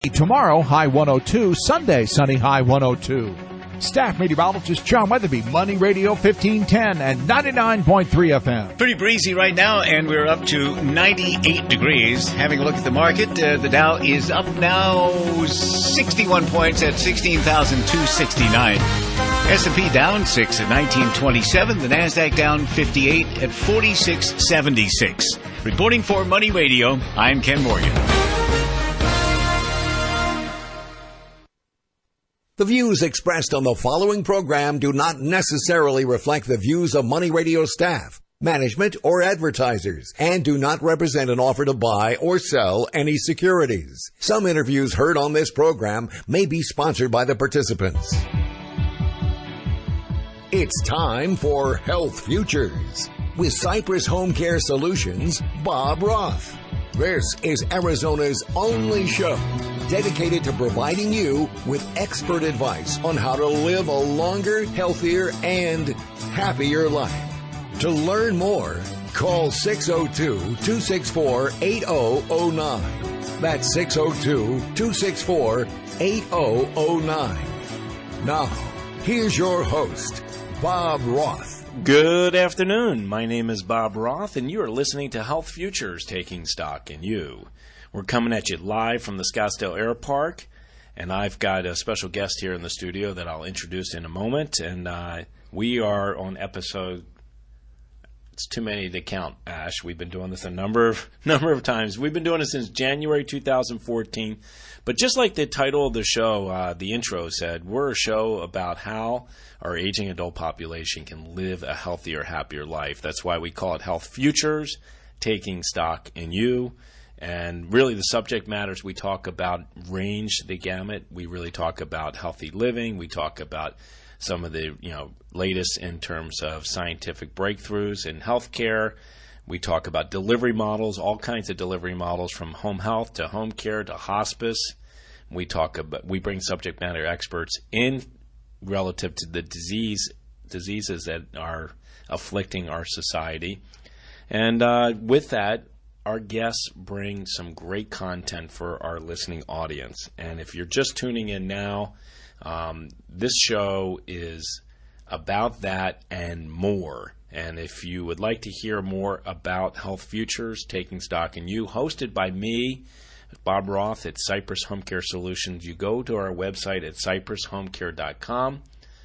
Tomorrow, high 102. Sunday, sunny, high 102. Staff meteorologist John Weatherby, Money Radio 1510 and 99.3 FM. Pretty breezy right now, and we're up to 98 degrees. Having a look at the market, the Dow is up now 61 points at 16,269. S&P down 6 at 1927. The NASDAQ down 58 at 4676. Reporting for Money Radio, I'm Ken Morgan. The views expressed on the following program do not necessarily reflect the views of Money Radio staff, management, or advertisers, and do not represent an offer to buy or sell any securities. Some interviews heard on this program may be sponsored by the participants. It's time for Health Futures with Cypress Home Care Solutions, Bob Roth. This is Arizona's only show dedicated to providing you with expert advice on how to live a longer, healthier, and happier life. To learn more, call 602-264-8009. That's 602-264-8009. Now, here's your host, Bob Roth. Good afternoon. My name is Bob Roth, and you are listening to Health Futures, Taking Stock in You. We're coming at you live from the Scottsdale Air Park, and I've got a special guest here in the studio that I'll introduce in a moment. And we are on episode, it's too many to count, Ash. We've been doing this a number of times. We've been doing it since January 2014. But just like the title of the show, the intro said, we're a show about how our aging adult population can live a healthier, happier life. That's why we call it Health Futures, Taking Stock in You. And really the subject matters we talk about range the gamut. We really talk about healthy living. We talk about some of the latest in terms of scientific breakthroughs in healthcare. We talk about delivery models, all kinds of delivery models, from home health to home care to hospice. We bring subject matter experts in relative to the diseases that are afflicting our society. And with that, our guests bring some great content for our listening audience. And if you're just tuning in now, this show is about that and more. And if you would like to hear more about Health Futures, Taking Stock in You, hosted by me, Bob Roth at Cypress Home Care Solutions, you go to our website at cypresshomecare.com.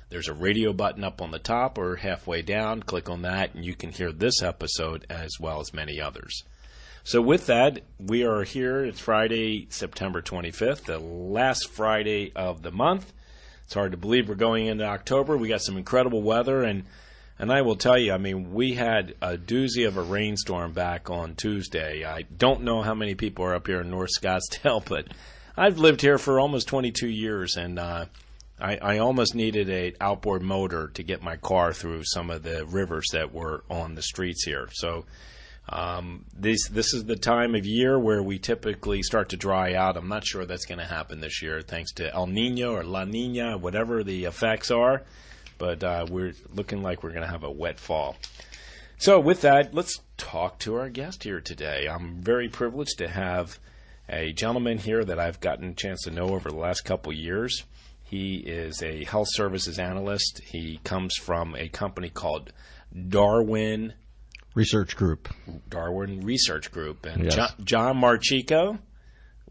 There's a radio button up on the top or halfway down. Click on that, and you can hear this episode as well as many others. So with that, we are here. It's Friday, September 25th, the last Friday of the month. It's hard to believe we're going into October. We got some incredible weather, and I will tell you, we had a doozy of a rainstorm back on Tuesday. I don't know how many people are up here in North Scottsdale, but I've lived here for almost 22 years, and I almost needed an outboard motor to get my car through some of the rivers that were on the streets here. So this is the time of year where we typically start to dry out. I'm not sure that's going to happen this year, thanks to El Nino or La Nina, whatever the effects are. But we're looking like we're going to have a wet fall. So with that, let's talk to our guest here today. I'm very privileged to have a gentleman here that I've gotten a chance to know over the last couple years. He is a health services analyst. He comes from a company called Darwin Research Group. And Yes. John Marchica,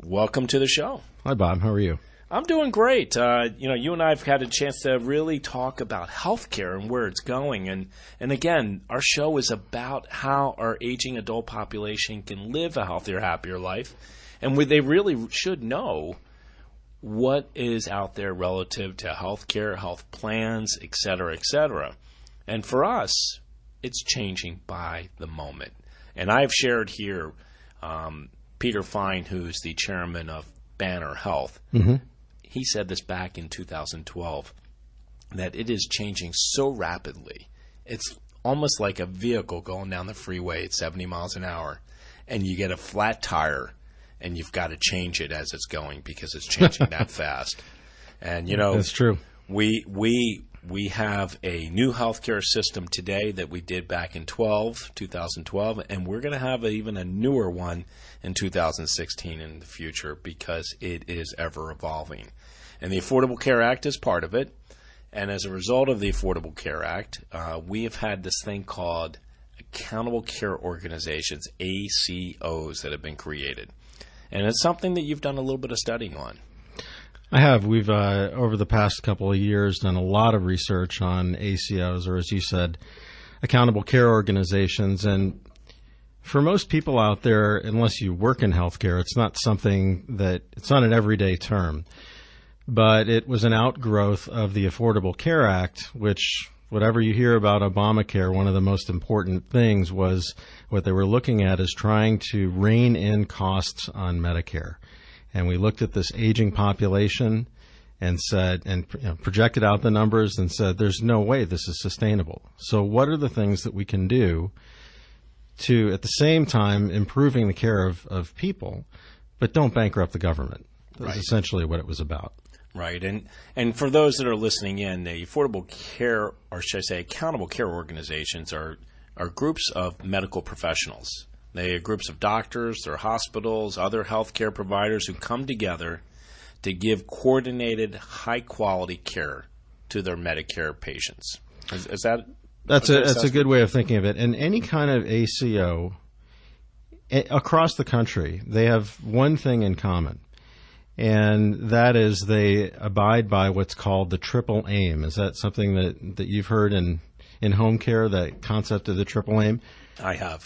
welcome to the show. Hi, Bob. How are you? I'm doing great. You and I have had a chance to really talk about healthcare and where it's going. And again, our show is about how our aging adult population can live a healthier, happier life. And they really should know what is out there relative to healthcare, health plans, et cetera, et cetera. And for us, it's changing by the moment. And I've shared here Peter Fine, who's the chairman of Banner Health. Mm-hmm. He said this back in 2012, that it is changing so rapidly. It's almost like a vehicle going down the freeway at 70 miles an hour, and you get a flat tire, and you've got to change it as it's going because it's changing that fast. And, that's true. We We have a new healthcare system today that we did back in 2012, and we're going to have even a newer one in 2016 in the future because it is ever evolving. And the Affordable Care Act is part of it. And as a result of the Affordable Care Act, we have had this thing called Accountable Care Organizations, ACOs, that have been created. And it's something that you've done a little bit of studying on. I have. We've, over the past couple of years, done a lot of research on ACOs, or as you said, accountable care organizations. And for most people out there, unless you work in healthcare, it's not an everyday term. But it was an outgrowth of the Affordable Care Act, which, whatever you hear about Obamacare, one of the most important things was what they were looking at is trying to rein in costs on Medicare. And we looked at this aging population and said, and projected out the numbers and said, there's no way this is sustainable. So what are the things that we can do to, at the same time, improving the care of people, but don't bankrupt the government? That's essentially what it was about. Right. And for those that are listening in, the Affordable Care, or should I say accountable care organizations, are groups of medical professionals. They are groups of doctors, they're hospitals, other healthcare providers who come together to give coordinated, high-quality care to their Medicare patients. Is that that's a good way of thinking of it? And any kind of ACO across the country, they have one thing in common, and that is they abide by what's called the triple aim. Is that something that you've heard in home care, that concept of the triple aim? I have.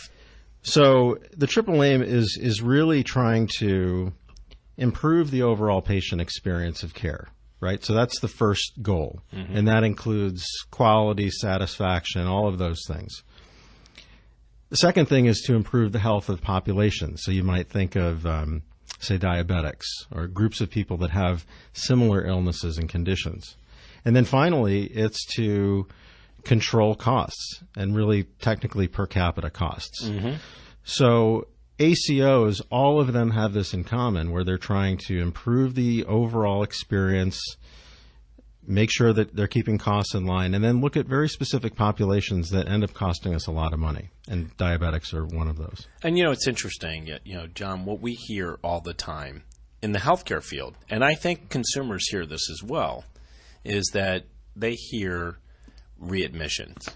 So the triple aim is really trying to improve the overall patient experience of care, right? So that's the first goal, and that includes quality, satisfaction, all of those things. The second thing is to improve the health of the population. So you might think of, say, diabetics or groups of people that have similar illnesses and conditions. And then finally, it's to control costs, and really technically per capita costs. So ACOs, all of them have this in common, where they're trying to improve the overall experience, make sure that they're keeping costs in line, and then look at very specific populations that end up costing us a lot of money. And diabetics are one of those. And, it's interesting, John, what we hear all the time in the healthcare field, and I think consumers hear this as well, is that they hear readmissions.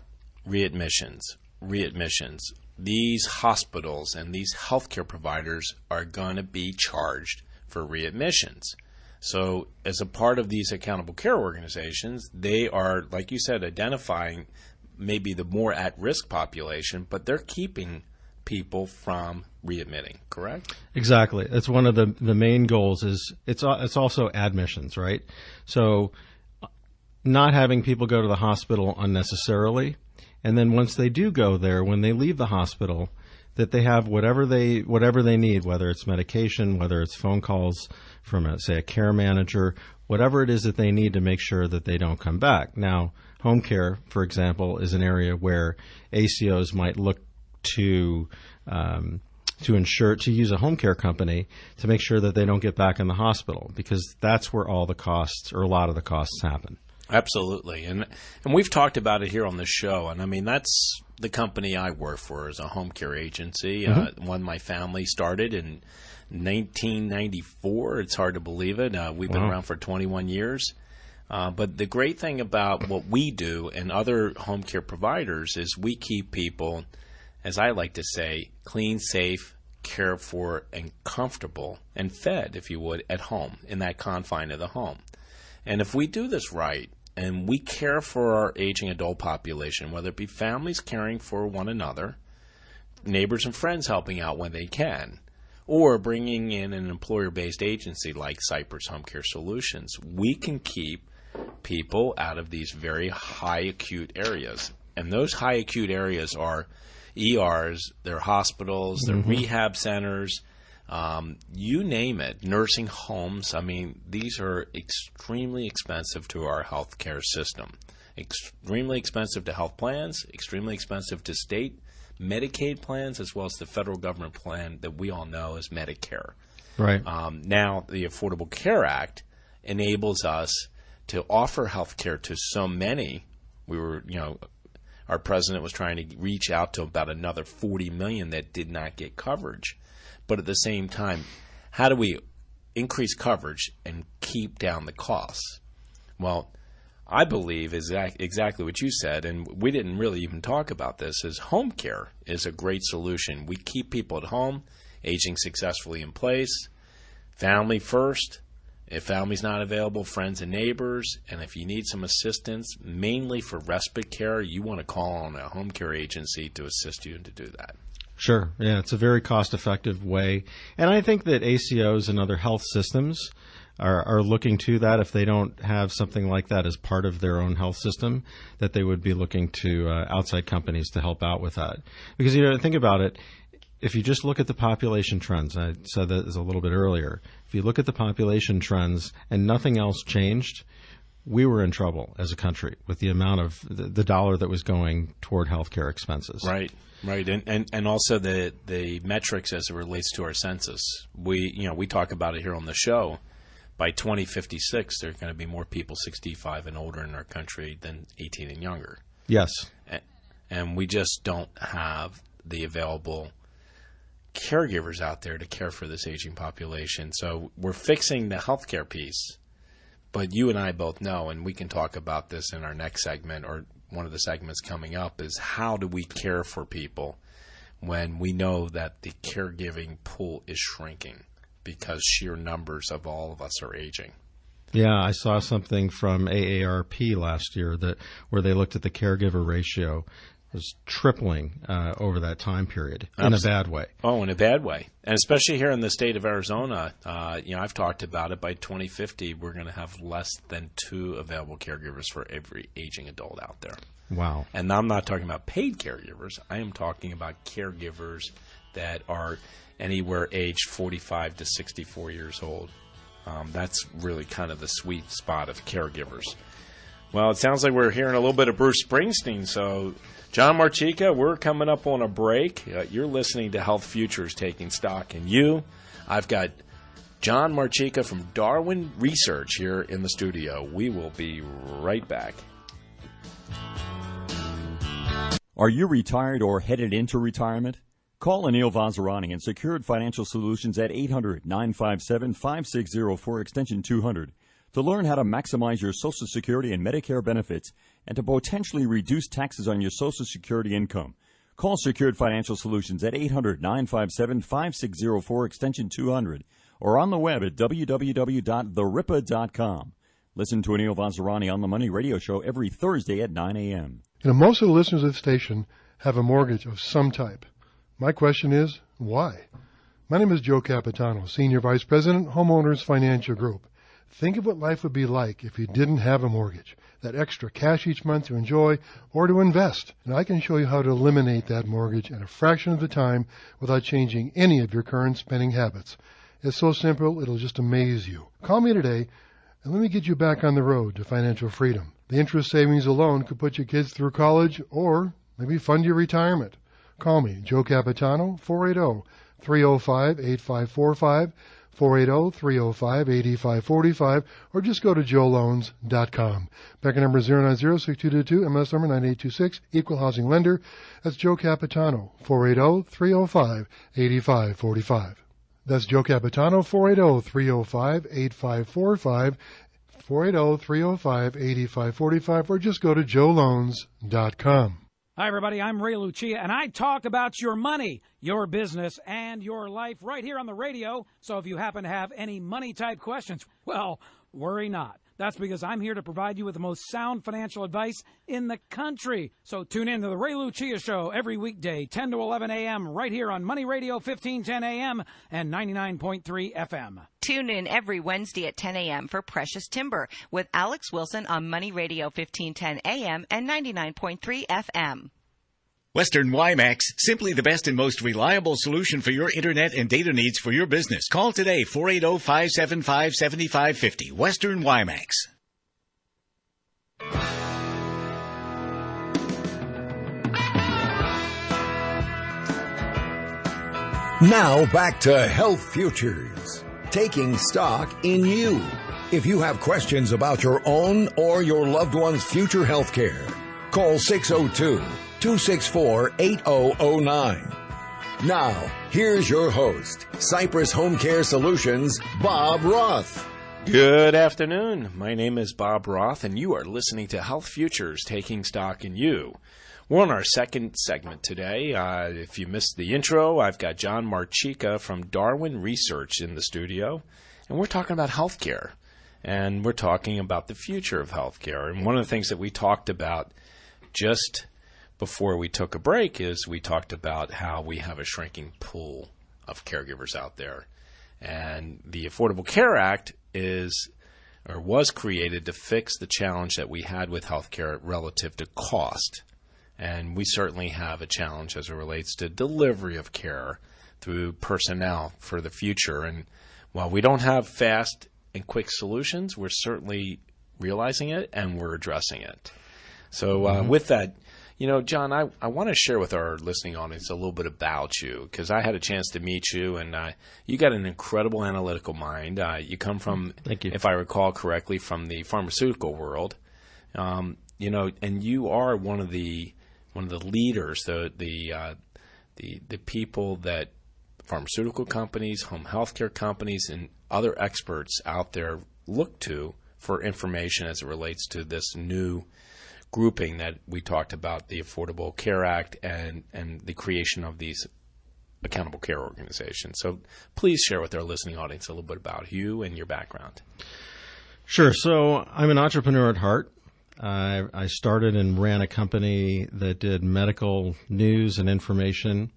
These hospitals and these healthcare providers are going to be charged for readmissions. So as a part of these accountable care organizations, they are, like you said, identifying maybe the more at-risk population, but they're keeping people from readmitting, correct? Exactly. That's one of the main goals. Is it's also admissions, right? So not having people go to the hospital unnecessarily, and then once they do go there, when they leave the hospital, that they have whatever they need, whether it's medication, whether it's phone calls from, a care manager, whatever it is that they need to make sure that they don't come back. Now, home care, for example, is an area where ACOs might look to use a home care company to make sure that they don't get back in the hospital, because that's where all the costs, or a lot of the costs, happen. Absolutely. And we've talked about it here on the show. And I mean, that's the company I work for, is a home care agency, one my family started in 1994. It's hard to believe it. We've been around for 21 years. But the great thing about what we do and other home care providers is we keep people, as I like to say, clean, safe, cared for, and comfortable, and fed, if you would, at home, in that confine of the home. And if we do this right, and we care for our aging adult population, whether it be families caring for one another, neighbors and friends helping out when they can, or bringing in an employer-based agency like Cypress Home Care Solutions, we can keep people out of these very high acute areas. And those high acute areas are ERs, they're hospitals, they're rehab centers, you name it, nursing homes. I mean, these are extremely expensive to our healthcare system, extremely expensive to health plans, extremely expensive to state Medicaid plans, as well as the federal government plan that we all know as Medicare. Right. Now, the Affordable Care Act enables us to offer health care to so many. We were, our president was trying to reach out to about another 40 million that did not get coverage. But at the same time, how do we increase coverage and keep down the costs? Well, I believe is exactly what you said, and we didn't really even talk about this, is home care is a great solution. We keep people at home, aging successfully in place, family first. If family's not available, friends and neighbors, and if you need some assistance, mainly for respite care, you want to call on a home care agency to assist you to do that. Sure. Yeah, it's a very cost-effective way. And I think that ACOs and other health systems are looking to that. If they don't have something like that as part of their own health system, that they would be looking to outside companies to help out with that. Because, think about it. If you just look at the population trends, I said that a little bit earlier, if you look at the population trends and nothing else changed, we were in trouble as a country with the amount of the dollar that was going toward healthcare expenses. Right. And also the metrics as it relates to our census. We talk about it here on the show. By 2056, there are going to be more people 65 and older in our country than 18 and younger. Yes. And we just don't have the available caregivers out there to care for this aging population. So we're fixing the healthcare piece, but you and I both know, and we can talk about this in our next segment or one of the segments coming up, is how do we care for people when we know that the caregiving pool is shrinking because sheer numbers of all of us are aging. Yeah, I saw something from AARP last year where they looked at the caregiver ratio was tripling over that time period in a bad way. Oh, in a bad way. And especially here in the state of Arizona, I've talked about it. By 2050, we're going to have less than 2 available caregivers for every aging adult out there. Wow. And I'm not talking about paid caregivers. I am talking about caregivers that are anywhere aged 45 to 64 years old. That's really kind of the sweet spot of caregivers. Well, it sounds like we're hearing a little bit of Bruce Springsteen, so John Marchica, we're coming up on a break. You're listening to Health Futures Taking Stock in You. I've got John Marchica from Darwin Research here in the studio. We will be right back. Are you retired or headed into retirement? Call Anil Vazirani and Secured Financial Solutions at 800-957-5604 extension 200 to learn how to maximize your Social Security and Medicare benefits and to potentially reduce taxes on your Social Security income. Call Secured Financial Solutions at 800-957-5604 extension 200 or on the web at www.theripa.com. Listen to Anil Vazirani on the Money Radio Show every Thursday at 9 a.m. Most of the listeners of the station have a mortgage of some type. My question is, why? My name is Joe Capitano, Senior Vice President, Homeowners Financial Group. Think of what life would be like if you didn't have a mortgage, that extra cash each month to enjoy or to invest. And I can show you how to eliminate that mortgage in a fraction of the time without changing any of your current spending habits. It's so simple, it'll just amaze you. Call me today and let me get you back on the road to financial freedom. The interest savings alone could put your kids through college or maybe fund your retirement. Call me, Joe Capitano, 480-305-8545, 480-305-8545, or just go to joeloans.com. Back number 090-6222, MS number 9826, Equal Housing Lender. That's Joe Capitano, 480-305-8545. That's Joe Capitano, 480-305-8545, 480-305-8545, or just go to joeloans.com. Hi, everybody. I'm Ray Lucia, and I talk about your money, your business, and your life right here on the radio. So if you happen to have any money-type questions, well, worry not. That's because I'm here to provide you with the most sound financial advice in the country. So tune in to the Ray Lucia Show every weekday, 10 to 11 a.m., right here on Money Radio 1510 a.m. and 99.3 FM. Tune in every Wednesday at 10 a.m. for Precious Timber with Alex Wilson on Money Radio 1510 a.m. and 99.3 FM. Western WiMAX, simply the best and most reliable solution for your internet and data needs for your business. Call today, 480-575-7550. Western WiMAX. Now back to Health Futures, taking stock in you. If you have questions about your own or your loved one's future health care, call 602-264-8009. Now, here's your host, Cypress Home Care Solutions, Bob Roth. Good afternoon. My name is Bob Roth, and you are listening to Health Futures, Taking Stock in You. We're on our second segment today. If you missed the intro, I've got John Marchica from Darwin Research in the studio, and we're talking about healthcare, and we're talking about the future of healthcare. And one of the things that we talked about just before we took a break is we talked about how we have a shrinking pool of caregivers out there. And the Affordable Care Act was created to fix the challenge that we had with healthcare relative to cost. And we certainly have a challenge as it relates to delivery of care through personnel for the future. And while we don't have fast and quick solutions, we're certainly realizing it and we're addressing it. So with that, John, I want to share with our listening audience a little bit about you, because I had a chance to meet you, and you got an incredible analytical mind. You come from, Thank you. If I recall correctly, from the pharmaceutical world, and you are one of the leaders, the people that pharmaceutical companies, home healthcare companies, and other experts out there look to for information as it relates to this new grouping that we talked about, the Affordable Care Act and the creation of these accountable care organizations. So please share with our listening audience a little bit about you and your background. Sure. So I'm an entrepreneur at heart. I started and ran a company that did medical news and information,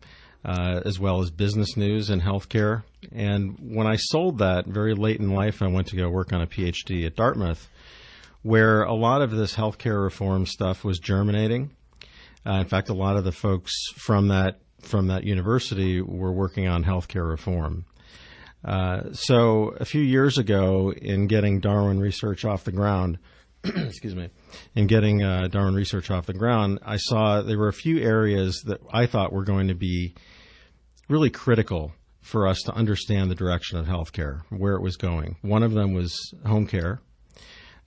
as well as business news and healthcare. And when I sold that very late in life, I went to go work on a PhD at Dartmouth, where a lot of this healthcare reform stuff was germinating. In fact, a lot of the folks from that university were working on healthcare reform. So a few years ago, in getting Darwin Research off the ground, I saw there were a few areas that I thought were going to be really critical for us to understand the direction of healthcare, where it was going. One of them was home care.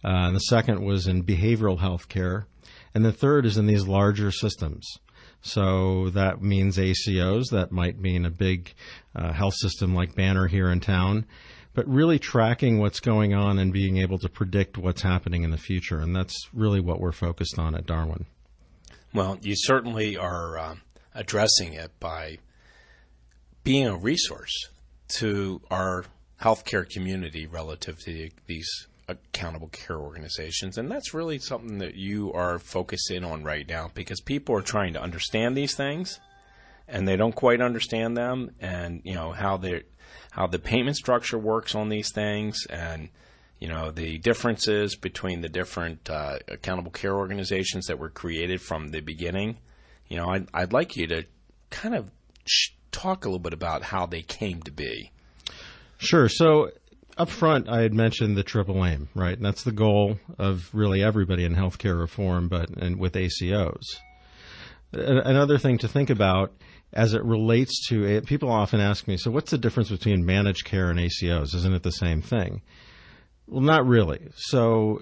And the second was in behavioral health care. And the third is in these larger systems. So that means ACOs. That might mean a big health system like Banner here in town. But really tracking what's going on and being able to predict what's happening in the future. And that's really what we're focused on at Darwin. Well, you certainly are addressing it by being a resource to our healthcare community relative to these accountable care organizations. And that's really something that you are focusing on right now, because people are trying to understand these things and they don't quite understand them, and how the payment structure works on these things, and the differences between the different accountable care organizations that were created from the beginning. I'd like you to kind of talk a little bit about how they came to be. Sure. So up front, I had mentioned the triple aim, right? And that's the goal of really everybody in healthcare reform, and with ACOs. Another thing to think about as it relates to, people often ask me, so what's the difference between managed care and ACOs? Isn't it the same thing? Well, not really. So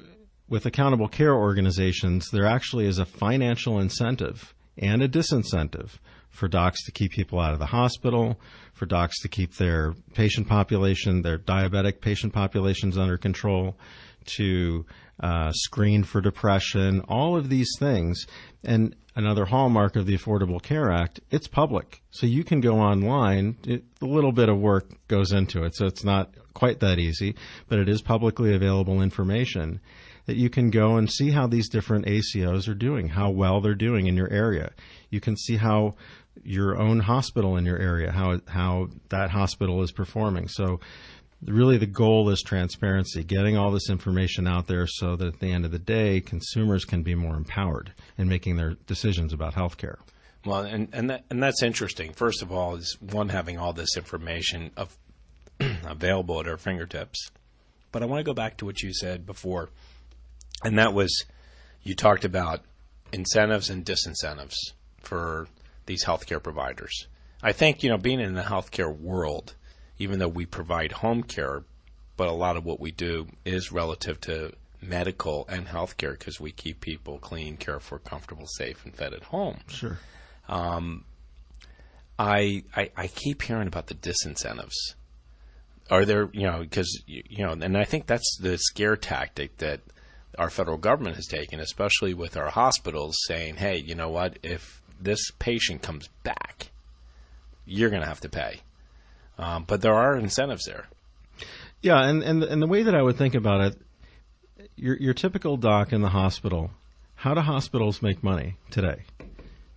with accountable care organizations, there actually is a financial incentive and a disincentive for docs to keep people out of the hospital, for docs to keep their patient population, their diabetic patient populations under control, to screen for depression, all of these things. And another hallmark of the Affordable Care Act, it's public. So you can go online. A little bit of work goes into it, so it's not quite that easy, but it is publicly available information that you can go and see how these different ACOs are doing, how well they're doing in your area. You can see how your own hospital in your area, how that hospital is performing. So really the goal is transparency, getting all this information out there so that at the end of the day, consumers can be more empowered in making their decisions about healthcare. Well, and that's interesting. First of all, is one, having all this information available at our fingertips. But I want to go back to what you said before, and that was, you talked about incentives and disincentives for these healthcare providers. I think, being in the healthcare world, even though we provide home care, but a lot of what we do is relative to medical and healthcare because we keep people clean, cared for, comfortable, safe, and fed at home. Sure. I keep hearing about the disincentives. Are there, because, and I think that's the scare tactic that our federal government has taken, especially with our hospitals, saying, hey, you know what, if this patient comes back, you're going to have to pay. But there are incentives there. Yeah, and the way that I would think about it, your typical doc in the hospital, how do hospitals make money today?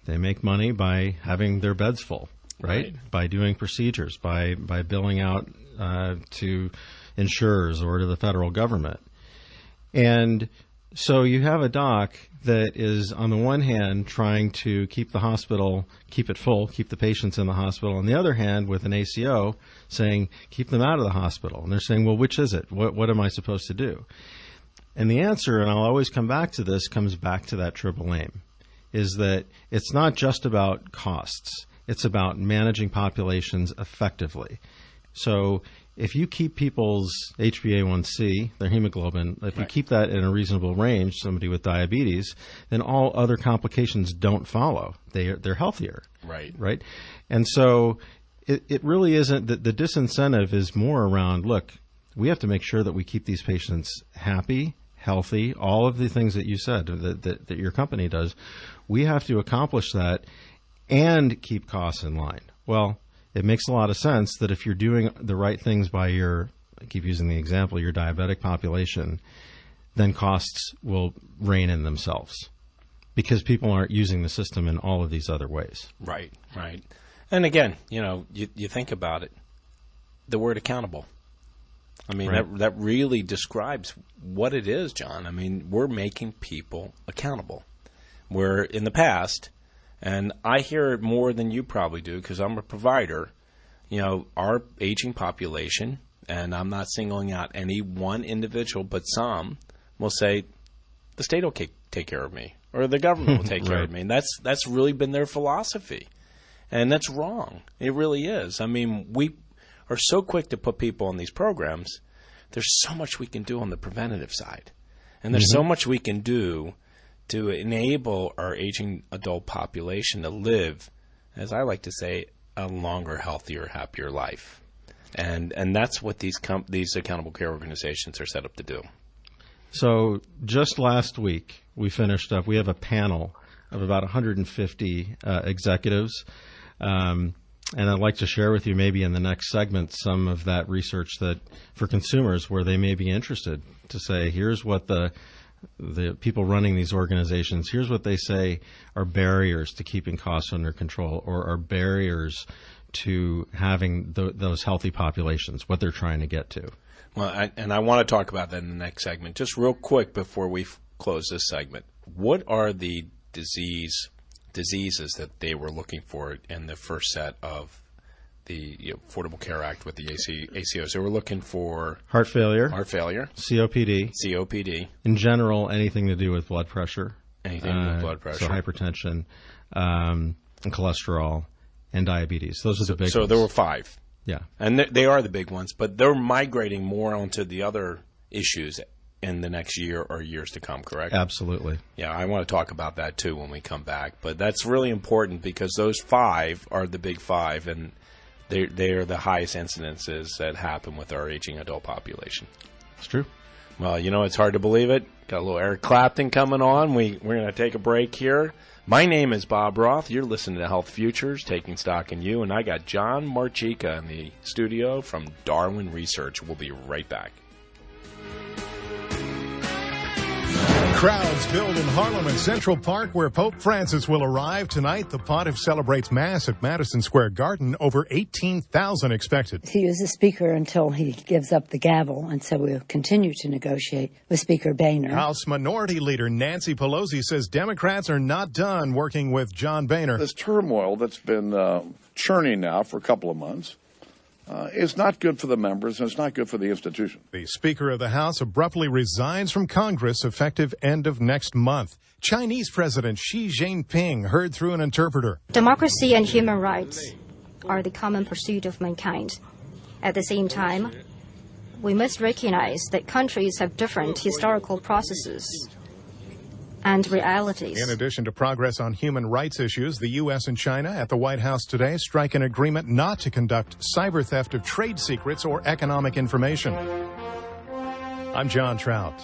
They make money by having their beds full, right? By doing procedures, by billing out to insurers or to the federal government. And so you have a doc that is, on the one hand, trying to keep the hospital, keep it full, keep the patients in the hospital. On the other hand, with an ACO saying, keep them out of the hospital. And they're saying, well, which is it? What am I supposed to do? And the answer, and I'll always come back to this, comes back to that triple aim, is that it's not just about costs. It's about managing populations effectively. So if you keep people's HbA1c, their hemoglobin, if you keep that in a reasonable range, somebody with diabetes, then all other complications don't follow. They're healthier. Right? And so it really isn't, the disincentive is more around, look, we have to make sure that we keep these patients happy, healthy, all of the things that you said that your company does. We have to accomplish that and keep costs in line. Well, it makes a lot of sense that if you're doing the right things by I keep using the example, your diabetic population, then costs will rein in themselves because people aren't using the system in all of these other ways. Right. And again, you think about it, the word accountable. I mean, that really describes what it is, John. I mean, we're making people accountable. Where in the past, and I hear it more than you probably do because I'm a provider, our aging population, and I'm not singling out any one individual, but some will say, the state will take care of me, or the government will take care of me. And that's really been their philosophy. And that's wrong. It really is. I mean, we are so quick to put people on these programs. There's so much we can do on the preventative side. And there's so much we can do to enable our aging adult population to live, as I like to say, a longer, healthier, happier life. And that's what these accountable care organizations are set up to do. So just last week, we finished up. We have a panel of about 150 executives. And I'd like to share with you maybe in the next segment some of that research that for consumers where they may be interested to say, here's what the people running these organizations, here's what they say are barriers to keeping costs under control or are barriers to having those healthy populations, what they're trying to get to. Well, I want to talk about that in the next segment. Just real quick before we close this segment, what are the diseases that they were looking for in the first set of the Affordable Care Act with the ACOs? They were looking for heart failure, COPD. In general, anything to do with blood pressure. Anything with blood pressure. So hypertension, and cholesterol, and diabetes. Those are the big ones. So there were 5. Yeah. And they are the big ones, but they're migrating more onto the other issues in the next year or years to come, correct? Absolutely. Yeah, I want to talk about that too when we come back. But that's really important because those 5 are the big 5, and they are the highest incidences that happen with our aging adult population. It's true. Well, it's hard to believe it. Got a little Eric Clapton coming on. We're going to take a break here. My name is Bob Roth. You're listening to Health Futures, Taking Stock in You, and I got John Marchica in the studio from Darwin Research. We'll be right back. Crowds build in Harlem and Central Park, where Pope Francis will arrive tonight. The pontiff celebrates Mass at Madison Square Garden. Over 18,000 expected. He is a speaker until he gives up the gavel, and so we'll continue to negotiate with Speaker Boehner. House Minority Leader Nancy Pelosi says Democrats are not done working with John Boehner. This turmoil that's been churning now for a couple of months is not good for the members, and it's not good for the institution. The Speaker of the House abruptly resigns from Congress effective end of next month. Chinese President Xi Jinping heard through an interpreter. Democracy and human rights are the common pursuit of mankind. At the same time, we must recognize that countries have different historical processes and realities. In addition to progress on human rights issues, the U.S. and China at the White House today strike an agreement not to conduct cyber theft of trade secrets or economic information. I'm John Trout.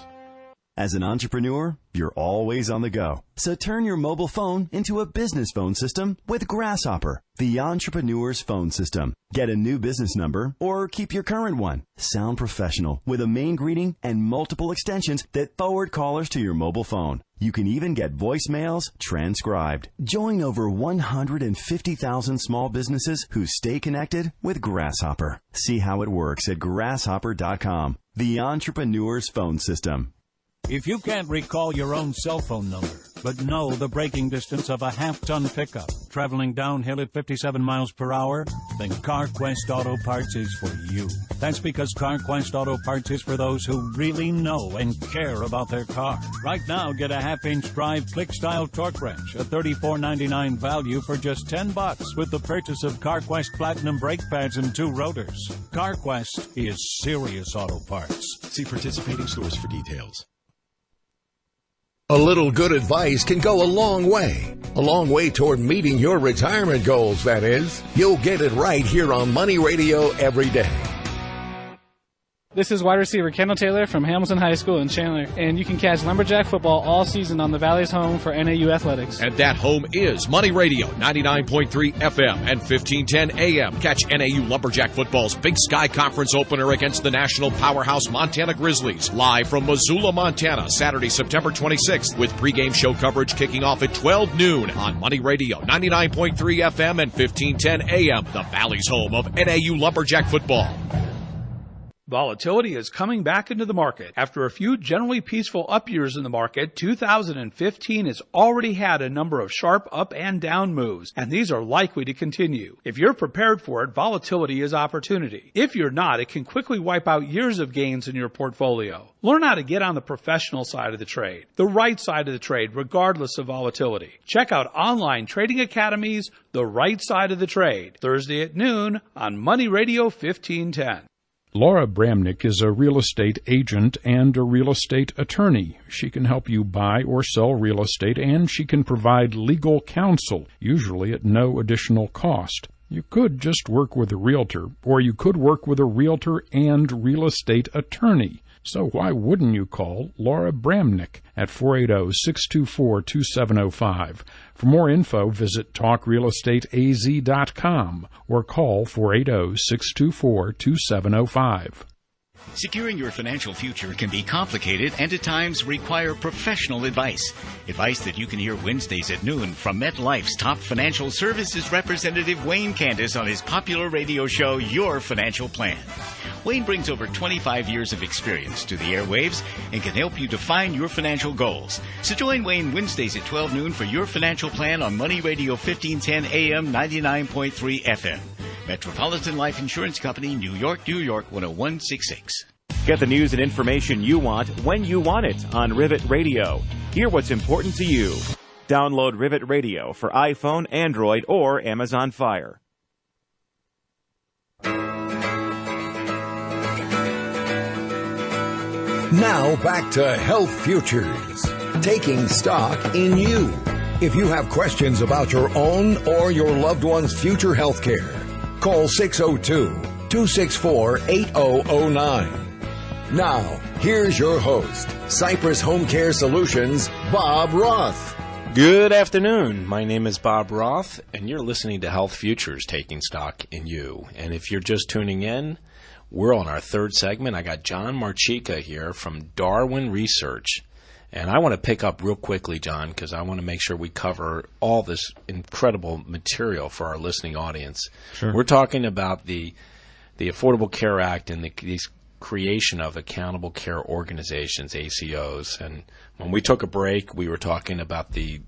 As an entrepreneur, you're always on the go. So turn your mobile phone into a business phone system with Grasshopper, the entrepreneur's phone system. Get a new business number or keep your current one. Sound professional with a main greeting and multiple extensions that forward callers to your mobile phone. You can even get voicemails transcribed. Join over 150,000 small businesses who stay connected with Grasshopper. See how it works at grasshopper.com. The entrepreneur's phone system. If you can't recall your own cell phone number, but know the braking distance of a half-ton pickup traveling downhill at 57 miles per hour, then CarQuest Auto Parts is for you. That's because CarQuest Auto Parts is for those who really know and care about their car. Right now, get a half-inch drive click-style torque wrench, a $34.99 value for just $10 with the purchase of CarQuest Platinum brake pads and 2 rotors. CarQuest is serious auto parts. See participating stores for details. A little good advice can go a long way. A long way toward meeting your retirement goals, that is. You'll get it right here on Money Radio every day. This is wide receiver Kendall Taylor from Hamilton High School in Chandler, and you can catch Lumberjack football all season on the Valley's home for NAU Athletics. And that home is Money Radio, 99.3 FM and 1510 AM. Catch NAU Lumberjack football's Big Sky Conference opener against the national powerhouse Montana Grizzlies, live from Missoula, Montana, Saturday, September 26th, with pregame show coverage kicking off at 12 noon on Money Radio, 99.3 FM and 1510 AM, the Valley's home of NAU Lumberjack football. Volatility is coming back into the market. After a few generally peaceful up years in the market, 2015 has already had a number of sharp up and down moves, and these are likely to continue. If you're prepared for it, volatility is opportunity. If you're not, it can quickly wipe out years of gains in your portfolio. Learn how to get on the professional side of the trade, the right side of the trade, regardless of volatility. Check out Online Trading Academy's The Right Side of the Trade, Thursday at noon on Money Radio 1510. Laura Bramnick is a real estate agent and a real estate attorney. She can help you buy or sell real estate, and she can provide legal counsel, usually at no additional cost. You could just work with a realtor, or you could work with a realtor and real estate attorney. So why wouldn't you call Laura Bramnick at 480-624-2705? For more info, visit talkrealestateaz.com or call 480-624-2705. Securing your financial future can be complicated and at times require professional advice. Advice that you can hear Wednesdays at noon from MetLife's top financial services representative Wayne Candace on his popular radio show, Your Financial Plan. Wayne brings over 25 years of experience to the airwaves and can help you define your financial goals. So join Wayne Wednesdays at 12 noon for Your Financial Plan on Money Radio 1510 AM 99.3 FM. Metropolitan Life Insurance Company, New York, New York 10166. Get the news and information you want when you want it on Rivet Radio. Hear what's important to you. Download Rivet Radio for iPhone, Android, or Amazon Fire. Now back to Health Futures, taking stock in you. If you have questions about your own or your loved one's future health care, call 602-264-8009. Now, here's your host, Cypress Home Care Solutions, Bob Roth. Good afternoon. My name is Bob Roth, and you're listening to Health Futures, taking stock in you. And if you're just tuning in, we're on our third segment. I got John Marchica here from Darwin Research. And I want to pick up real quickly, John, because I want to make sure we cover all this incredible material for our listening audience. Sure. We're talking about the Affordable Care Act and the creation of accountable care organizations, ACOs. And when we took a break, we were talking about the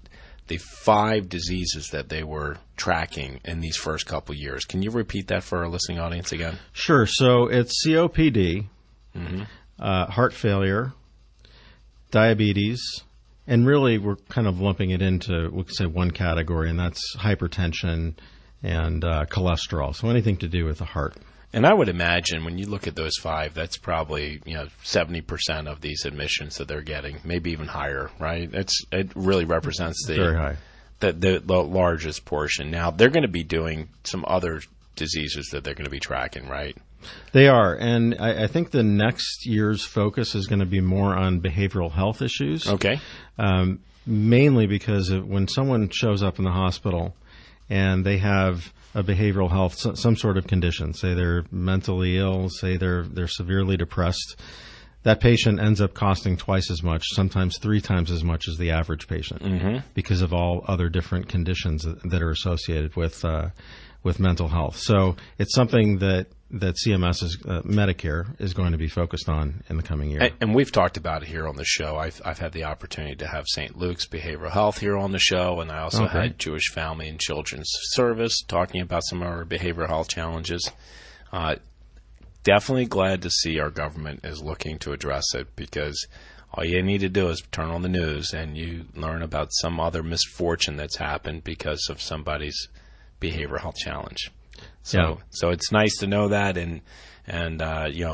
5 diseases that they were tracking in these first couple of years. Can you repeat that for our listening audience again? Sure. So it's COPD, heart failure, diabetes, and really we're kind of lumping it into, we could say, one category, and that's hypertension and cholesterol, so anything to do with the heart. And I would imagine when you look at those 5, that's probably 70% of these admissions that they're getting, maybe even higher, right? It really represents very high. The largest portion. Now they're going to be doing some other diseases that they're going to be tracking, right? They are, and I think the next year's focus is going to be more on behavioral health issues. Okay. Mainly because when someone shows up in the hospital and they have a behavioral health, some sort of condition, say they're mentally ill, say they're severely depressed, that patient ends up costing twice as much, sometimes 3 times as much as the average patient, because of all other different conditions that are associated with mental health. So it's something that CMS Medicare is going to be focused on in the coming year. And we've talked about it here on the show. I've had the opportunity to have St. Luke's Behavioral Health here on the show, and I also had Jewish Family and Children's Service talking about some of our behavioral health challenges. Definitely glad to see our government is looking to address it, because all you need to do is turn on the news and you learn about some other misfortune that's happened because of somebody's behavioral health challenge. So it's nice to know that, and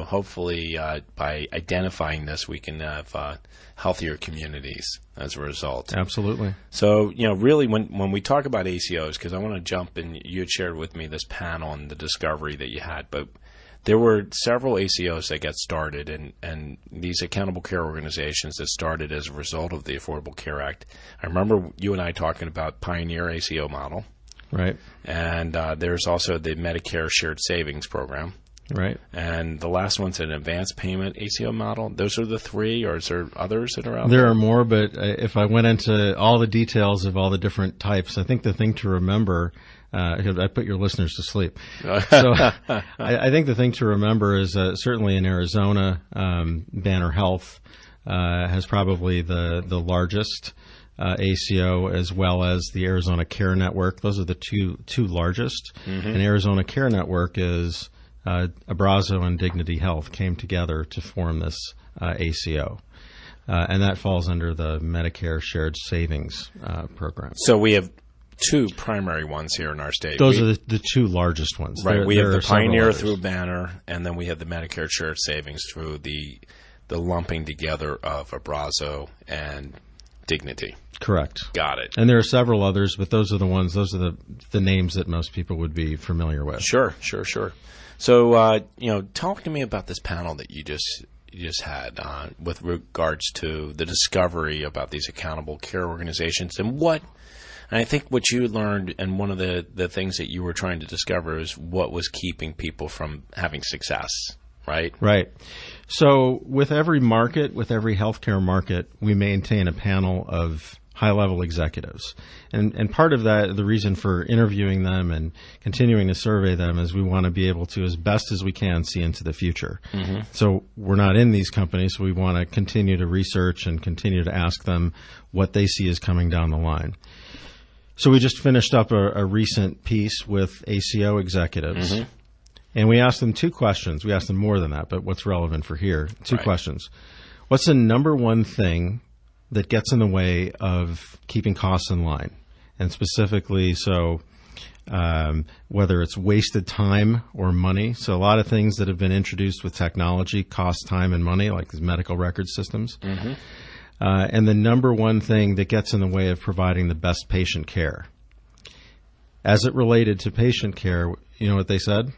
hopefully by identifying this, we can have healthier communities as a result. Absolutely. So really, when we talk about ACOs, because I want to jump in, you had shared with me this panel and the discovery that you had, but there were several ACOs that got started, and these accountable care organizations that started as a result of the Affordable Care Act. I remember you and I talking about Pioneer ACO model. Right. And there's also the Medicare Shared Savings Program. Right. And the last one's an advanced payment ACO model. Those are the 3, or is there others that are out there? There are more, but if I went into all the details of all the different types, I think the thing to remember, I put your listeners to sleep. So I think the thing to remember is certainly in Arizona, Banner Health has probably the largest ACO, as well as the Arizona Care Network. Those are the two largest. And Arizona Care Network is Abrazo and Dignity Health came together to form this ACO. And that falls under the Medicare Shared Savings Program. So we have 2 primary ones here in our state. Those are the 2 largest ones. Right. We have the Pioneer through Banner, and then we have the Medicare Shared Savings through the lumping together of Abrazo and Dignity. Correct. Got it. And there are several others, but those are the names that most people would be familiar with. Sure. So, talk to me about this panel that you just had with regards to the discovery about these accountable care organizations, and I think what you learned, and one of the things that you were trying to discover, is what was keeping people from having success. Right? Right. So with every market, with every healthcare market, we maintain a panel of high-level executives. And part of that, the reason for interviewing them and continuing to survey them, is we want to be able to, as best as we can, see into the future. So we're not in these companies, so we want to continue to research and continue to ask them what they see is coming down the line. So we just finished up a recent piece with ACO executives. And we asked them 2 questions. We asked them more than that, but what's relevant for here? 2 questions. What's the number one thing that gets in the way of keeping costs in line? And specifically, whether it's wasted time or money. So a lot of things that have been introduced with technology cost time and money, like these medical record systems. And the number one thing that gets in the way of providing the best patient care. As it related to patient care, you know what they said?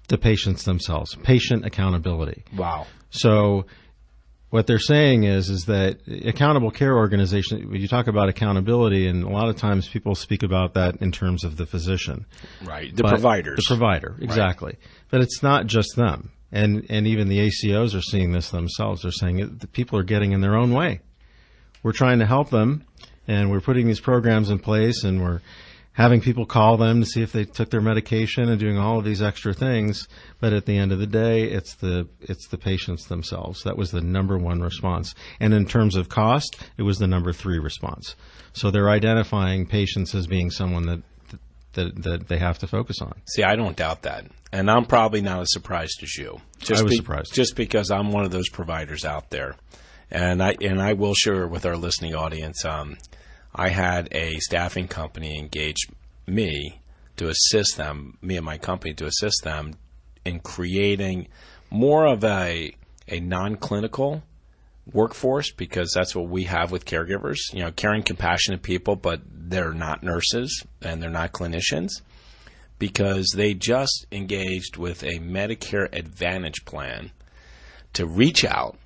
The patients themselves. Patient accountability. Wow. So what they're saying is that accountable care organization, when you talk about accountability, and a lot of times people speak about that in terms of the physician. Right. The providers. The provider, exactly. Right. But it's not just them. And even the ACOs are seeing this themselves. They're saying that people are getting in their own way. We're trying to help them, and we're putting these programs in place, and we're having people call them to see if they took their medication and doing all of these extra things. But at the end of the day, it's the patients themselves. That was the number one response. And in terms of cost, it was the number 3 response. So they're identifying patients as being someone that they have to focus on. See, I don't doubt that. And I'm probably not as surprised as you. I was surprised. Just because I'm one of those providers out there. And I will share with our listening audience, I had a staffing company engage me to assist them, me and my company, to assist them in creating more of a non-clinical workforce, because that's what we have with caregivers, caring, compassionate people, but they're not nurses and they're not clinicians, because they just engaged with a Medicare Advantage plan to reach out.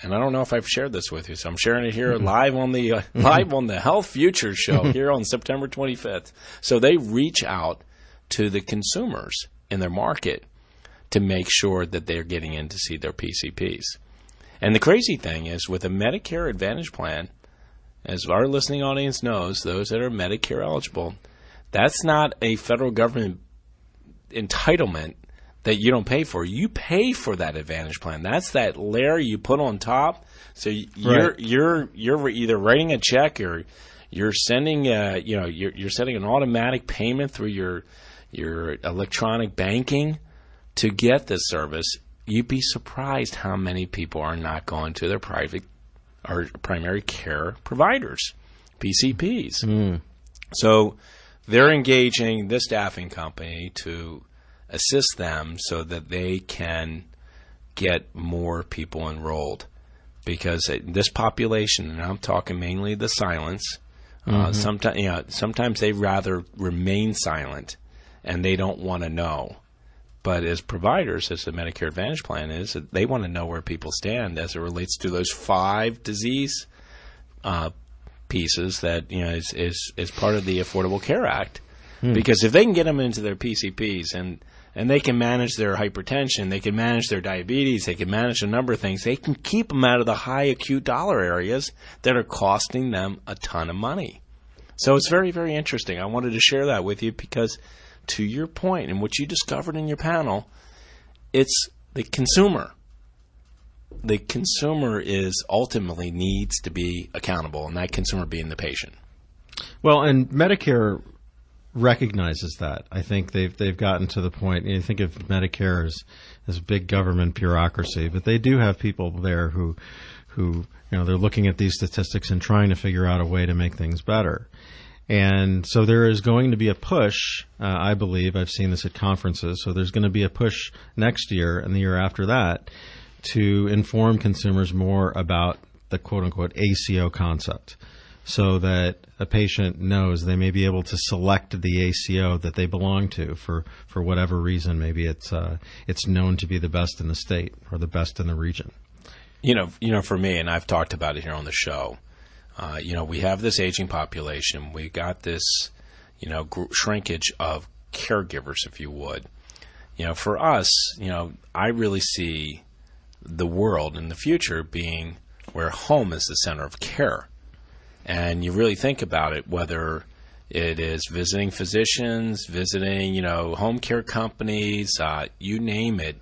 And I don't know if I've shared this with you, so I'm sharing it here live on the Health Futures show here on September 25th. So they reach out to the consumers in their market to make sure that they're getting in to see their PCPs. And the crazy thing is, with a Medicare Advantage plan, as our listening audience knows, those that are Medicare eligible, that's not a federal government entitlement that you don't pay for. You pay for that Advantage plan. That's that layer you put on top. So you're either writing a check or you're sending you're sending an automatic payment through your electronic banking to get this service. You'd be surprised how many people are not going to their private or primary care providers, PCPs. So they're engaging this staffing company to assist them so that they can get more people enrolled. Because this population, and I'm talking mainly the silents, sometimes they rather remain silent and they don't want to know. But as providers, as the Medicare Advantage plan is, they want to know where people stand as it relates to those 5 disease pieces that is part of the Affordable Care Act. Because if they can get them into their PCPs and they can manage their hypertension, they can manage their diabetes, they can manage a number of things, they can keep them out of the high acute dollar areas that are costing them a ton of money. So it's very, very interesting. I wanted to share that with you because, to your point and what you discovered in your panel, it's the consumer. The consumer ultimately needs to be accountable, and that consumer being the patient. Well, and Medicare recognizes that. I think they've gotten to the point. You think of Medicare as big government bureaucracy, but they do have people there who they're looking at these statistics and trying to figure out a way to make things better. And so there is going to be a push, I believe, I've seen this at conferences, so there's going to be a push next year and the year after that to inform consumers more about the quote-unquote ACO concept, so that a patient knows they may be able to select the ACO that they belong to for whatever reason. Maybe it's known to be the best in the state or the best in the region. For me, and I've talked about it here on the show, we have this aging population. We got this, shrinkage of caregivers, if you would. For us, I really see the world in the future being where home is the center of care. And you really think about it, whether it is visiting physicians, visiting, home care companies, you name it.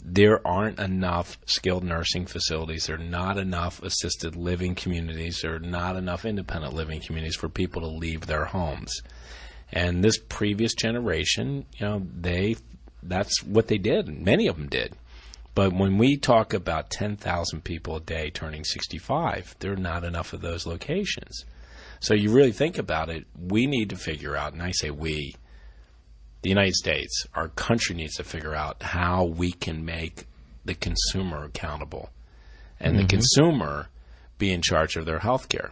There aren't enough skilled nursing facilities. There are not enough assisted living communities. There are not enough independent living communities for people to leave their homes. And this previous generation, that's what they did. Many of them did. But when we talk about 10,000 people a day turning 65, there are not enough of those locations. So you really think about it, we need to figure out, and I say we, the United States, our country needs to figure out how we can make the consumer accountable and the consumer be in charge of their health care.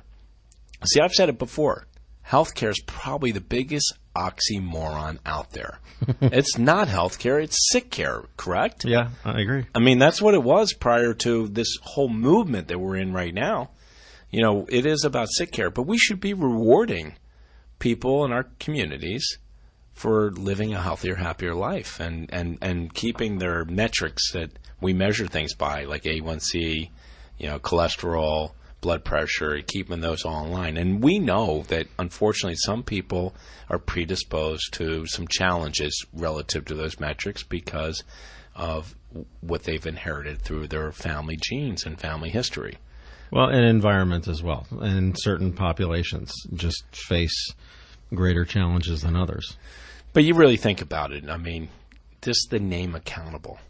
See, I've said it before. Health care is probably the biggest oxymoron out there. It's not health care, it's sick care, correct? Yeah, I agree. I mean, that's what it was prior to this whole movement that we're in right now. It is about sick care, but we should be rewarding people in our communities for living a healthier, happier life and keeping their metrics that we measure things by, like A1C, cholesterol, blood pressure, keeping those all in line. And we know that, unfortunately, some people are predisposed to some challenges relative to those metrics because of what they've inherited through their family genes and family history. Well, and environment as well. And certain populations just face greater challenges than others. But you really think about it. I mean, just the name accountable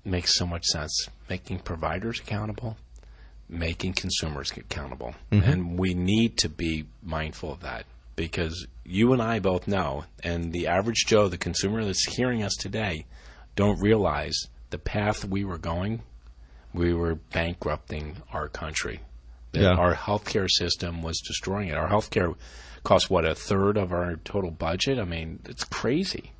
makes so much sense. Making providers accountable, making consumers accountable. And we need to be mindful of that, because you and I both know, and the average Joe, the consumer that's hearing us today, don't realize the path we were going, we were bankrupting our country. Our healthcare system was destroying it. Our healthcare costs, what, a third of our total budget? I mean, it's crazy.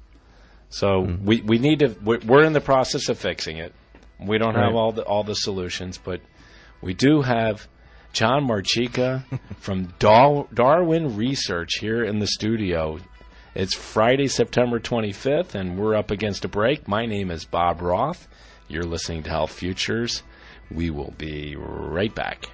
So we need to. We're in the process of fixing it. We don't have all the solutions, but we do have John Marchica from Darwin Research here in the studio. It's Friday, September 25th, and we're up against a break. My name is Bob Roth. You're listening to Health Futures. We will be right back.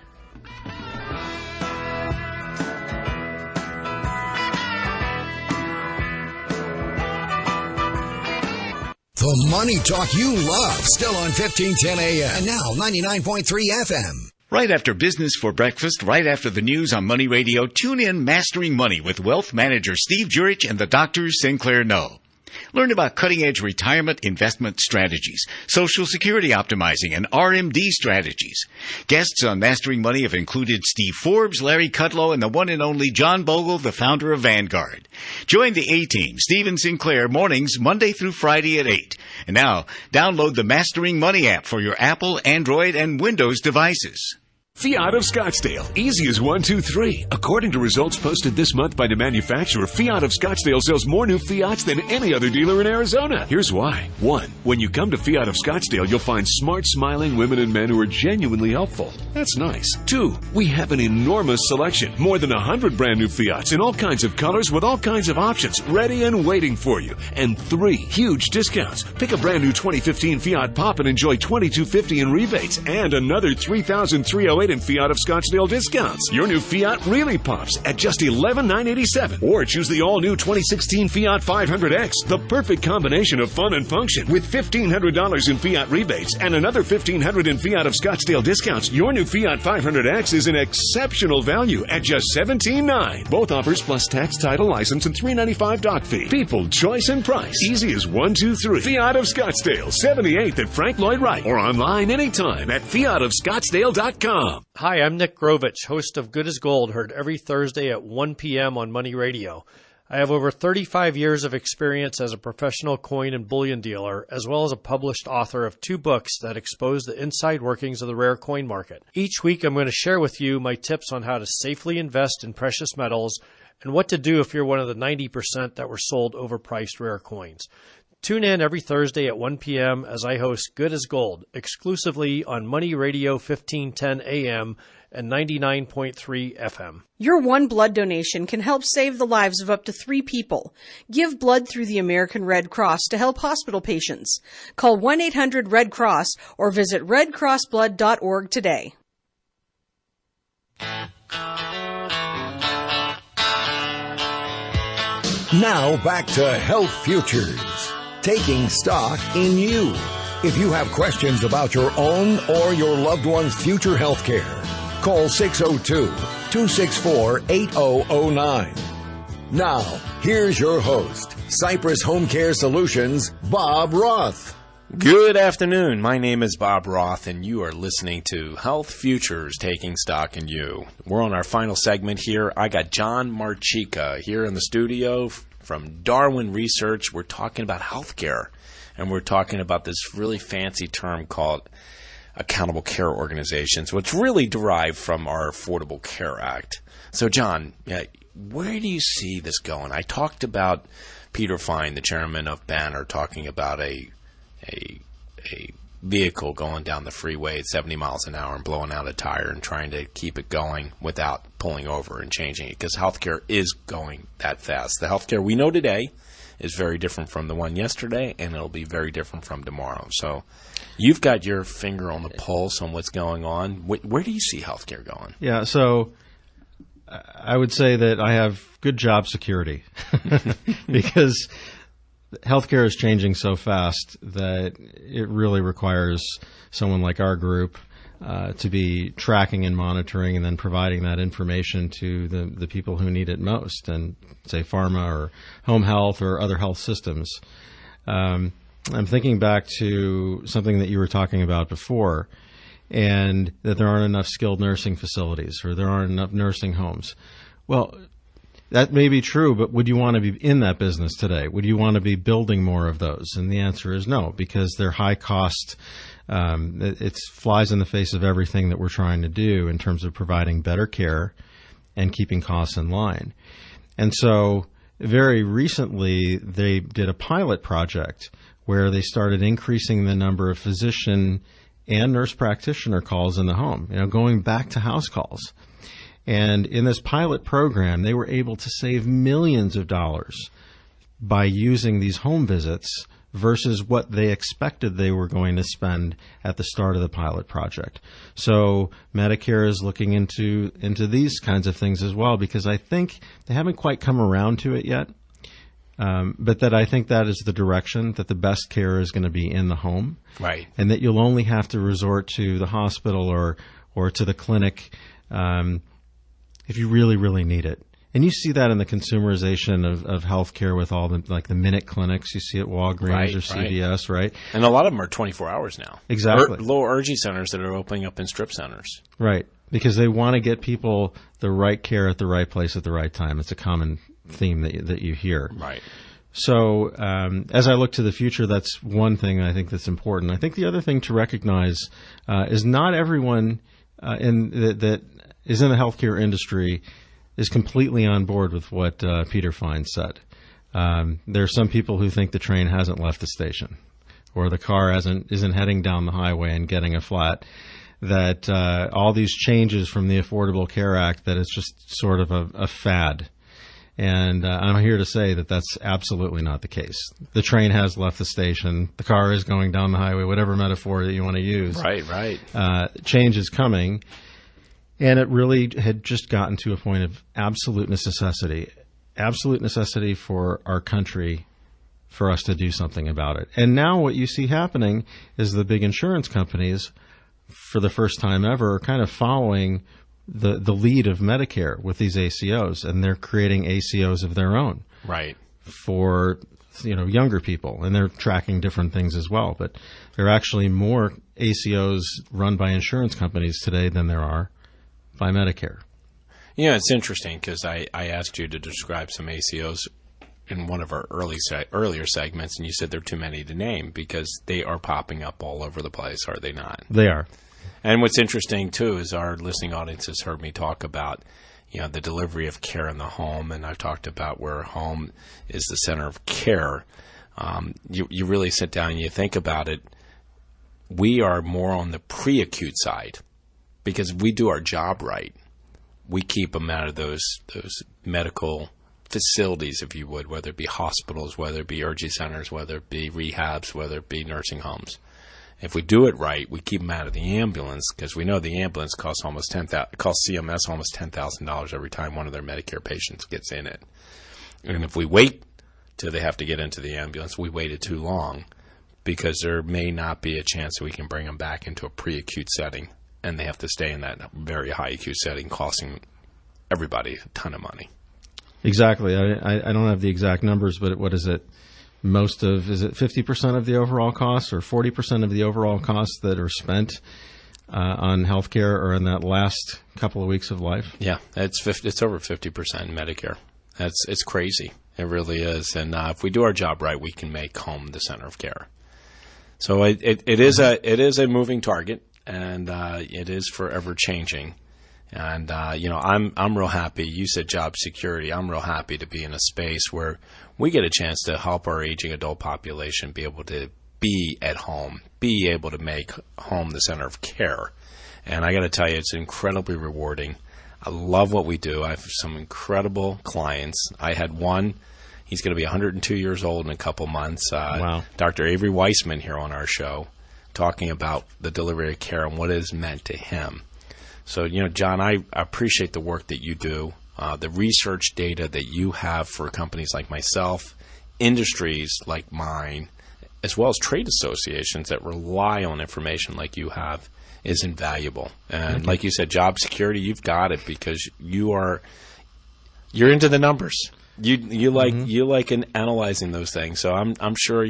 The money talk you love, still on 1510 AM, and now 99.3 FM. Right after business for breakfast, right after the news on Money Radio, tune in Mastering Money with wealth manager Steve Jurich and the doctors Sinclair Know. Learn about cutting-edge retirement investment strategies, Social Security optimizing, and RMD strategies. Guests on Mastering Money have included Steve Forbes, Larry Kudlow, and the one and only John Bogle, the founder of Vanguard. Join the A-Team, Steve and Sinclair, mornings Monday through Friday at 8. And now, download the Mastering Money app for your Apple, Android, and Windows devices. Fiat of Scottsdale. Easy as 1, 2, 3. According to results posted this month by the manufacturer, Fiat of Scottsdale sells more new Fiats than any other dealer in Arizona. Here's why. 1. When you come to Fiat of Scottsdale, you'll find smart, smiling women and men who are genuinely helpful. That's nice. 2. We have an enormous selection. More than 100 brand new Fiats in all kinds of colors with all kinds of options ready and waiting for you. And 3. Huge discounts. Pick a brand new 2015 Fiat Pop and enjoy $2,250 in rebates and another $3,308 in Fiat of Scottsdale discounts. Your new Fiat really pops at just $11,987. Or choose the all-new 2016 Fiat 500X, the perfect combination of fun and function. With $1,500 in Fiat rebates and another $1,500 in Fiat of Scottsdale discounts, your new Fiat 500X is an exceptional value at just $17,900. Both offers plus tax, title, license, and $395 doc fee. People, choice, and price. Easy as 1, 2, 3. Fiat of Scottsdale, 78th at Frank Lloyd Wright. Or online anytime at fiatofscottsdale.com. Hi, I'm Nick Grovich, host of Good as Gold, heard every Thursday at 1 p.m. on Money Radio. I have over 35 years of experience as a professional coin and bullion dealer, as well as a published author of 2 books that expose the inside workings of the rare coin market. Each week I'm going to share with you my tips on how to safely invest in precious metals and what to do if you're one of the 90% that were sold overpriced rare coins. Tune in every Thursday at 1 p.m. as I host Good as Gold, exclusively on Money Radio 1510 AM and 99.3 FM. Your one blood donation can help save the lives of up to 3 people. Give blood through the American Red Cross to help hospital patients. Call 1-800-RED-CROSS or visit redcrossblood.org today. Now back to Health Futures. Taking stock in you. If you have questions about your own or your loved one's future health care, call 602-264-8009. Now, here's your host, Cypress Home Care Solutions, Bob Roth. Good afternoon. My name is Bob Roth, and you are listening to Health Futures, Taking Stock in You. We're on our final segment here. I got John Marchica here in the studio from Darwin Research. We're talking about healthcare, and we're talking about this really fancy term called accountable care organizations, which really derived from our Affordable Care Act. So, John, where do you see this going? I talked about Peter Fine, the chairman of Banner, talking about a vehicle going down the freeway at 70 miles an hour and blowing out a tire and trying to keep it going without pulling over and changing it, because healthcare is going that fast. The healthcare we know today is very different from the one yesterday, and it'll be very different from tomorrow. So you've got your finger on the pulse on what's going on. Where do you see healthcare going? Yeah, so I would say that I have good job security because healthcare is changing so fast that it really requires someone like our group to be tracking and monitoring and then providing that information to the people who need it most, and say pharma or home health or other health systems. I'm thinking back to something that you were talking about before, and that there aren't enough skilled nursing facilities or there aren't enough nursing homes. Well, That may be true, but would you want to be in that business today? Would you want to be building more of those? And the answer is no, because they're high cost. It flies in the face of everything that we're trying to do in terms of providing better care and keeping costs in line. And so very recently, they did a pilot project where they started increasing the number of physician and nurse practitioner calls in the home, going back to house calls. And in this pilot program, they were able to save millions of dollars by using these home visits versus what they expected they were going to spend at the start of the pilot project. So Medicare is looking into these kinds of things as well, because I think they haven't quite come around to it yet. But that I think that is the direction, that the best care is going to be in the home. Right. And that you'll only have to resort to the hospital or to the clinic if you really, really need it. And you see that in the consumerization of healthcare with all the minute clinics. You see at Walgreens or CVS, right? And a lot of them are 24 hours now. Exactly. Low urgent centers that are opening up in strip centers. Right. Because they want to get people the right care at the right place at the right time. It's a common theme that you hear. Right. So as I look to the future, that's one thing I think that's important. I think the other thing to recognize is not everyone that is in the healthcare industry is completely on board with what Peter Fine said. There are some people who think the train hasn't left the station, or the car isn't heading down the highway and getting a flat. That all these changes from the Affordable Care Act, that it's just sort of a fad. And I'm here to say that that's absolutely not the case. The train has left the station. The car is going down the highway, whatever metaphor that you want to use. Right. Change is coming. And it really had just gotten to a point of absolute necessity for our country, for us to do something about it. And now what you see happening is the big insurance companies, for the first time ever, are kind of following the lead of Medicare with these ACOs, and they're creating ACOs of their own. Right. For younger people, and they're tracking different things as well. But there are actually more ACOs run by insurance companies today than there are by Medicare. It's interesting because I asked you to describe some ACOs in one of our earlier segments, and you said they're too many to name because they are popping up all over the place, are they not? They are. And what's interesting, too, is our listening audience has heard me talk about the delivery of care in the home, and I've talked about where home is the center of care. You really sit down and you think about it. We are more on the pre-acute side. Because if we do our job right, we keep them out of those medical facilities, if you would, whether it be hospitals, whether it be urgent centers, whether it be rehabs, whether it be nursing homes. If we do it right, we keep them out of the ambulance, because we know the ambulance costs CMS almost $10,000 every time one of their Medicare patients gets in it. And if we wait till they have to get into the ambulance, we waited too long, because there may not be a chance that we can bring them back into a pre-acute setting. And they have to stay in that very high acute setting, costing everybody a ton of money. Exactly. I don't have the exact numbers, but what is it? Is it 50% of the overall costs or 40% of the overall costs that are spent on healthcare or in that last couple of weeks of life? Yeah, it's over 50% in Medicare. It's crazy. It really is. And if we do our job right, we can make home the center of care. So it is a moving target. And it is forever changing. And I'm real happy. You said job security. I'm real happy to be in a space where we get a chance to help our aging adult population be able to be at home, be able to make home the center of care. And I got to tell you, it's incredibly rewarding. I love what we do. I have some incredible clients. I had one. He's going to be 102 years old in a couple months. Wow. Dr. Avery Weissman here on our show, talking about the delivery of care and what it has meant to him. So, John, I appreciate the work that you do, the research data that you have for companies like myself, industries like mine, as well as trade associations that rely on information like you have, is invaluable. And like you said, job security, you've got it because you're into the numbers. You like analyzing those things. So I'm sure,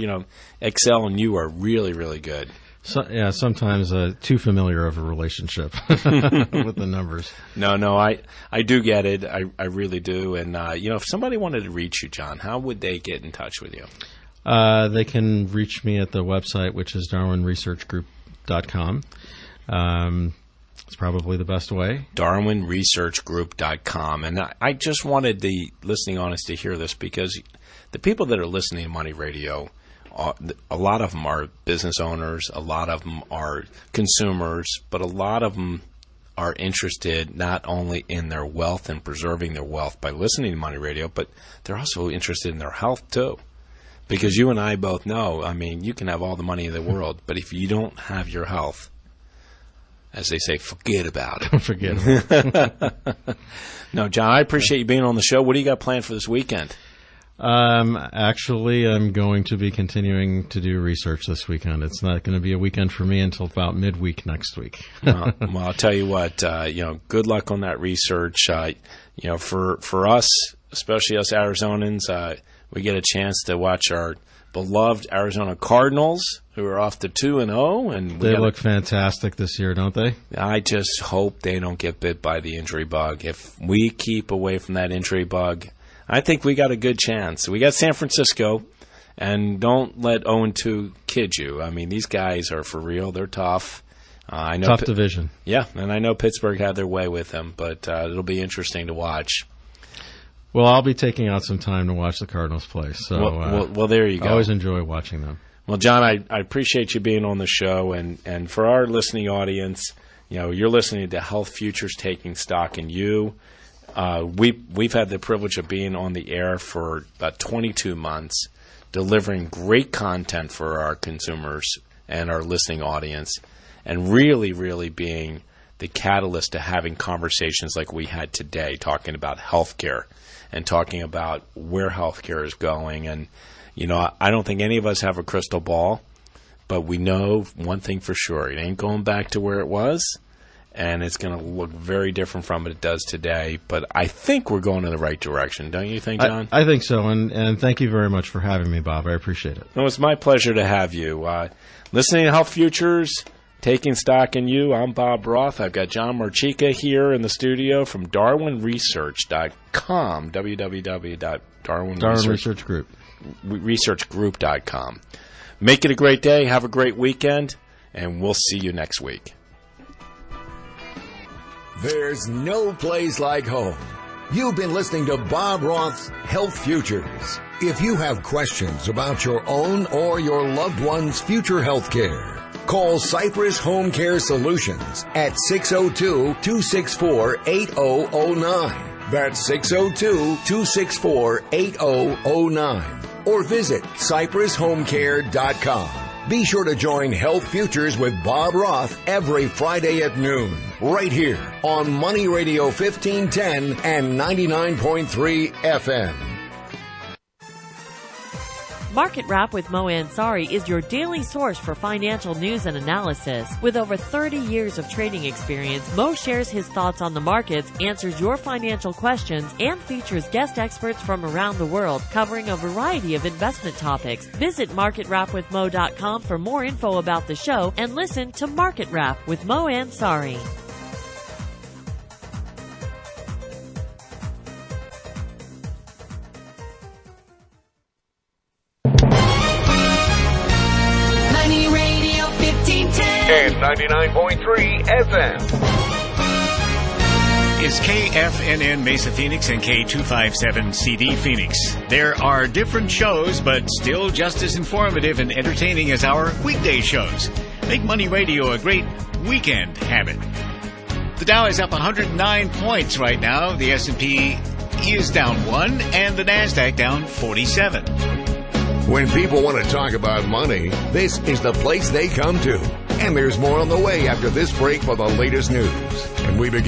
Excel and you are really, really good. Sometimes too familiar of a relationship with the numbers. No, I do get it. I really do. And, if somebody wanted to reach you, John, how would they get in touch with you? They can reach me at the website, which is darwinresearchgroup.com. It's probably the best way. darwinresearchgroup.com. And I just wanted the listening audience to hear this, because the people that are listening to Money Radio, a lot of them are business owners, a lot of them are consumers, but a lot of them are interested not only in their wealth and preserving their wealth by listening to Money Radio, but they're also interested in their health too. Because you and I both know, you can have all the money in the world, but if you don't have your health, as they say, forget about it. Forget about it. No, John, I appreciate you being on the show. What do you got planned for this weekend? Actually, I'm going to be continuing to do research this weekend. It's not going to be a weekend for me until about midweek next week. Well, I'll tell you what, good luck on that research. For us, especially us Arizonans, we get a chance to watch our beloved Arizona Cardinals, who are off to 2-0, and they look fantastic this year, don't they? I just hope they don't get bit by the injury bug. If we keep away from that injury bug, I think we got a good chance. We got San Francisco, and don't let 0-2 kid you. These guys are for real. They're tough. I know tough division. Yeah, and I know Pittsburgh had their way with them, but it'll be interesting to watch. Well, I'll be taking out some time to watch the Cardinals play. So, well, there you go. I always enjoy watching them. Well, John, I appreciate you being on the show, and for our listening audience, you're listening to Health Futures Taking Stock in You. We've had the privilege of being on the air for about 22 months, delivering great content for our consumers and our listening audience, and really, really being the catalyst to having conversations like we had today, talking about healthcare and talking about where healthcare is going. And, I don't think any of us have a crystal ball, but we know one thing for sure. It ain't going back to where it was, and it's going to look very different from what it does today. But I think we're going in the right direction. Don't you think, John? I think so, and thank you very much for having me, Bob. I appreciate it. No, it's my pleasure to have you. Listening to Health Futures, Taking Stock in You, I'm Bob Roth. I've got John Marchica here in the studio from DarwinResearch.com, www.DarwinResearchGroup.com. Make it a great day, have a great weekend, and we'll see you next week. There's no place like home. You've been listening to Bob Roth's Health Futures. If you have questions about your own or your loved one's future health care, call Cypress Home Care Solutions at 602-264-8009. That's 602-264-8009. Or visit CypressHomeCare.com. Be sure to join Health Futures with Bob Roth every Friday at noon, right here on Money Radio 1510 and 99.3 FM. Market Wrap with Mo Ansari is your daily source for financial news and analysis. With over 30 years of trading experience, Mo shares his thoughts on the markets, answers your financial questions, and features guest experts from around the world covering a variety of investment topics. Visit MarketWrapWithMo.com for more info about the show and listen to Market Wrap with Mo Ansari. And 99.3 FM. Is KFNN Mesa Phoenix and K257CD Phoenix. There are different shows, but still just as informative and entertaining as our weekday shows. Make Money Radio a great weekend habit. The Dow is up 109 points right now. The S&P is down 1, and the NASDAQ down 47. When people want to talk about money, this is the place they come to. And there's more on the way after this break for the latest news. And we begin